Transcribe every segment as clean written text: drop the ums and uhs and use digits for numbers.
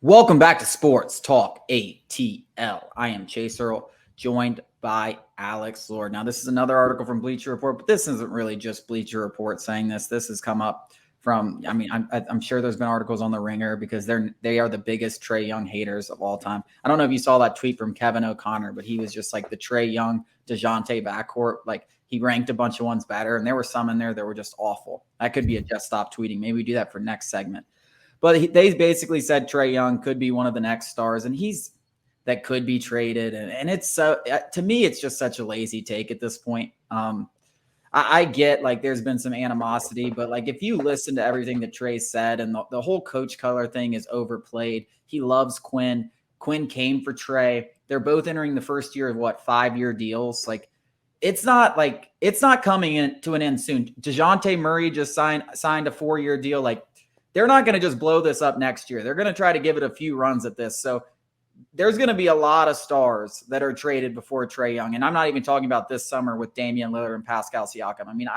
Welcome back to Sports Talk ATL. I am Chase Earl, joined by Alex Lord. Now, this is another article from Bleacher Report, but this isn't really just Bleacher Report saying this. This has come up from, I'm sure there's been articles on The Ringer because they are the biggest Trae Young haters of all time. I don't know if you saw that tweet from Kevin O'Connor, but he was just like the Trae Young, DeJounte backcourt. Like he ranked a bunch of ones better, and there were some in there that were just awful. That could be a just stop tweeting. Maybe we do that for next segment. But they basically said Trae Young could be one of the next stars, and that could be traded. And it's so, to me, it's just such a lazy take at this point. I get like there's been some animosity, but like if you listen to everything that Trae said, and the whole coach color thing is overplayed. He loves Quinn. Quinn came for Trae. They're both entering the first year of 5-year deals. Like it's not coming in to an end soon. DeJounte Murray just signed a 4-year deal. Like they're not going to just blow this up next year. They're going to try to give it a few runs at this. So there's going to be a lot of stars that are traded before Trae Young. And I'm not even talking about this summer with Damian Lillard and Pascal Siakam. I mean,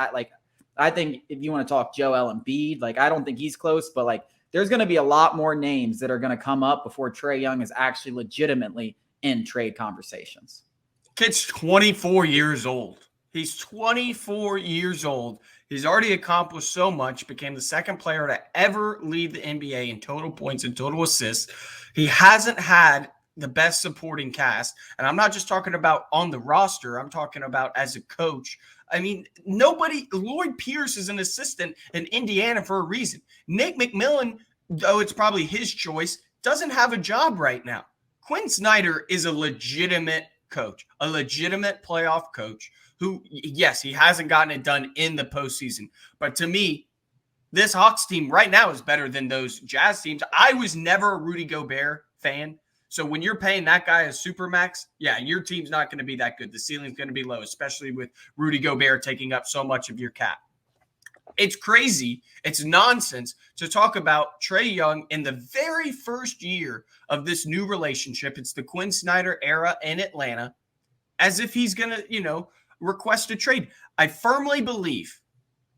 I think if you want to talk Joel Embiid, like I don't think he's close, but like there's going to be a lot more names that are going to come up before Trae Young is actually legitimately in trade conversations. Kid's 24 years old. He's 24 years old. He's already accomplished so much, became the second player to ever lead the NBA in total points and total assists. He hasn't had the best supporting cast. And I'm not just talking about on the roster. I'm talking about as a coach. I mean, Lloyd Pierce is an assistant in Indiana for a reason. Nate McMillan, though it's probably his choice, doesn't have a job right now. Quinn Snyder is a legitimate coach, a legitimate playoff coach who, yes, he hasn't gotten it done in the postseason. But to me, this Hawks team right now is better than those Jazz teams. I was never a Rudy Gobert fan. So when you're paying that guy a supermax, yeah, your team's not going to be that good. The ceiling's going to be low, especially with Rudy Gobert taking up so much of your cap. It's crazy. It's nonsense to talk about Trae Young in the very first year of this new relationship. It's the Quinn Snyder era in Atlanta, as if he's going to, request a trade. I firmly believe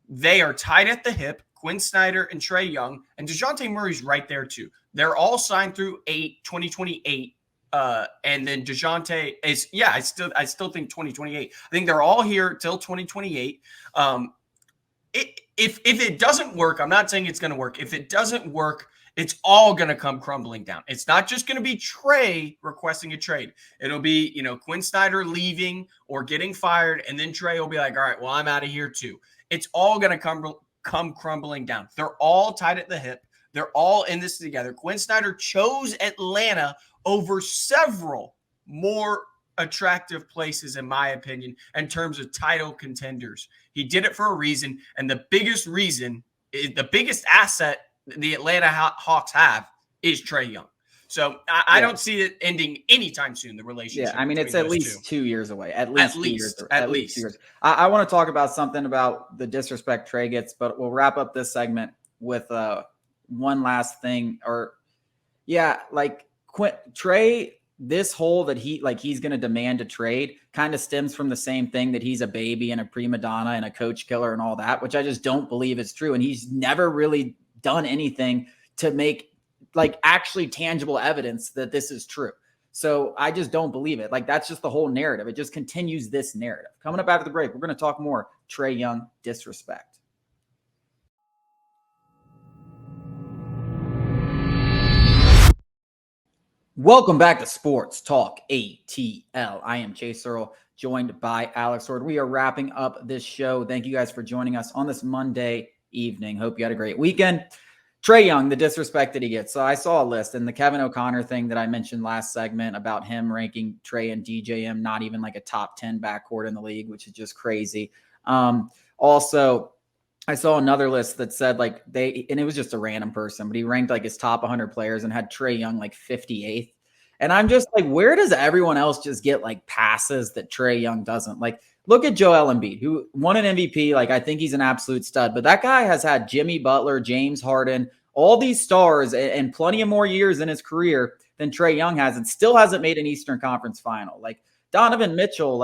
they are tied at the hip, Quinn Snyder and Trae Young, and DeJounte Murray's right there too. They're all signed through 2028. And then DeJounte is, I still think 2028. I think they're all here till 2028. If it doesn't work, I'm not saying it's going to work. If it doesn't work, it's all going to come crumbling down. It's not just going to be Trae requesting a trade. It'll be, Quinn Snyder leaving or getting fired, and then Trae will be like, all right, well, I'm out of here too. It's all going to come crumbling down. They're all tied at the hip. They're all in this together. Quinn Snyder chose Atlanta over several more attractive places, in my opinion, in terms of title contenders. He did it for a reason, and the biggest asset the Atlanta Hawks have is Trae Young. So I don't see it ending anytime soon, the relationship. Yeah, I mean, it's at least 2 years away. At least 2 years. At least 2 years. I want to talk about something about the disrespect Trae gets, but we'll wrap up this segment with one last thing. Trae, this whole that he's going to demand a trade kind of stems from the same thing, that he's a baby and a prima donna and a coach killer and all that, which I just don't believe is true. And he's never really done anything to make actually tangible evidence that this is true. So I just don't believe it. That's just the whole narrative. It just continues this narrative. Coming up after the break, we're going to talk more Trae Young disrespect. Welcome back to Sports Talk ATL. I am Chase Earl, joined by Alex Lord. We are wrapping up this show. Thank you guys for joining us on this Monday evening. Hope you had a great weekend. Trae Young, the disrespect that he gets. So I saw a list, and the Kevin O'Connor thing that I mentioned last segment about him ranking Trae and DJM not even like a top 10 backcourt in the league, which is just crazy. Also, I saw another list that said and it was just a random person, but he ranked his top 100 players and had Trae Young 58th. And I'm just where does everyone else just get passes that Trae Young doesn't? Look at Joel Embiid, who won an MVP. I think he's an absolute stud, but that guy has had Jimmy Butler, James Harden, all these stars and plenty of more years in his career than Trae Young has, and still hasn't made an Eastern Conference final. Donovan Mitchell,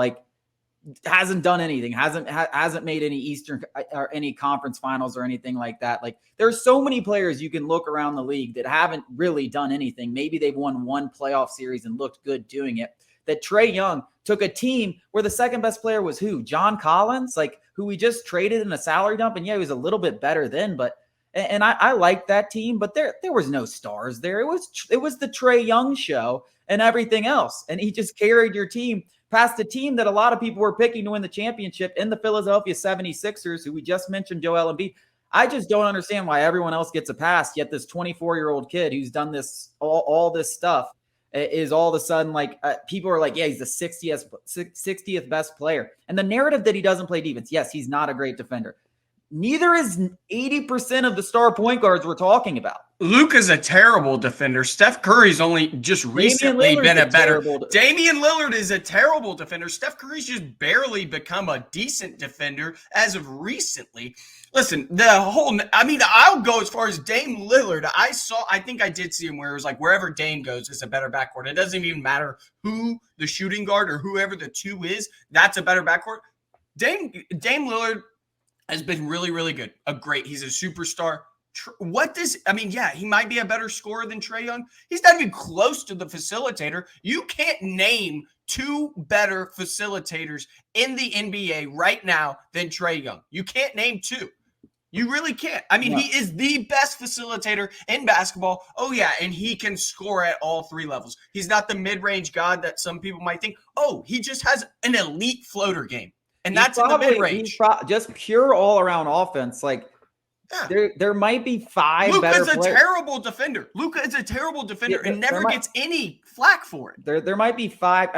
hasn't done anything, hasn't made any Eastern or any conference finals or anything like that. Like there's so many players you can look around the league that haven't really done anything. Maybe they've won one playoff series and looked good doing it. That Trae Young took a team where the second best player was who? John Collins, like who we just traded in a salary dump. And yeah, he was a little bit better then, but and I liked that team, but there was no stars there. It was the Trae Young show and everything else. And he just carried your team past a team that a lot of people were picking to win the championship in the Philadelphia 76ers, who we just mentioned, Joel Embiid. I just don't understand why everyone else gets a pass, yet this 24-year-old kid who's done this all this stuff is all of a sudden like people are like, yeah, he's the 60th best player. And the narrative that he doesn't play defense, yes, he's not a great defender. Neither is 80% of the star point guards we're talking about. Luka's a terrible defender. Steph Curry's only just recently been a better. Damian Lillard is a terrible defender. Steph Curry's just barely become a decent defender as of recently. Listen, I'll go as far as Dame Lillard. I think I did see him where it was like wherever Dame goes is a better backcourt. It doesn't even matter who the shooting guard or whoever the two is. That's a better backcourt. Dame Lillard has been really, really good. He's a superstar. He might be a better scorer than Trae Young. He's not even close to the facilitator. You can't name two better facilitators in the NBA right now than Trae Young. You can't name two. You really can't. He is the best facilitator in basketball. Oh, yeah, and he can score at all three levels. He's not the mid-range god that some people might think. Oh, he just has an elite floater game. And that's in the mid-range. Just pure all-around offense. Like, yeah. There might be five better players. Luka is a terrible defender and never gets any flack for it. There might be five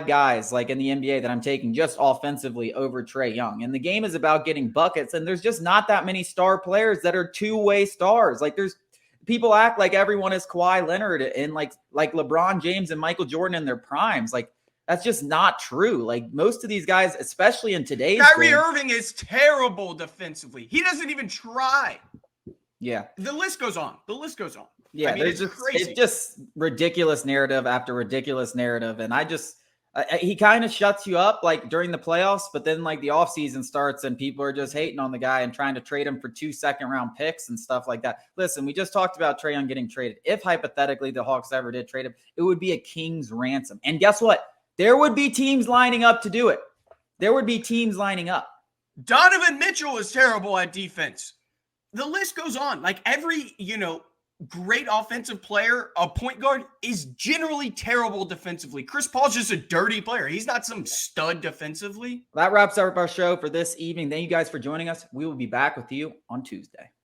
guys like in the NBA that I'm taking just offensively over Trae Young. And the game is about getting buckets. And there's just not that many star players that are two-way stars. Like people act like everyone is Kawhi Leonard and like LeBron James and Michael Jordan in their primes. Like, that's just not true. Like most of these guys, especially in today's Kyrie Irving is terrible defensively. He doesn't even try. Yeah. The list goes on. Yeah, it's crazy. It's just ridiculous narrative after ridiculous narrative. And he kind of shuts you up like during the playoffs, but then like the offseason starts and people are just hating on the guy and trying to trade him for 2 second-round picks and stuff like that. Listen, we just talked about Trae Young getting traded. If hypothetically the Hawks ever did trade him, it would be a king's ransom. And guess what? There would be teams lining up to do it. Donovan Mitchell is terrible at defense. The list goes on. Like every, great offensive player, a point guard, is generally terrible defensively. Chris Paul's just a dirty player. He's not some stud defensively. That wraps up our show for this evening. Thank you guys for joining us. We will be back with you on Tuesday.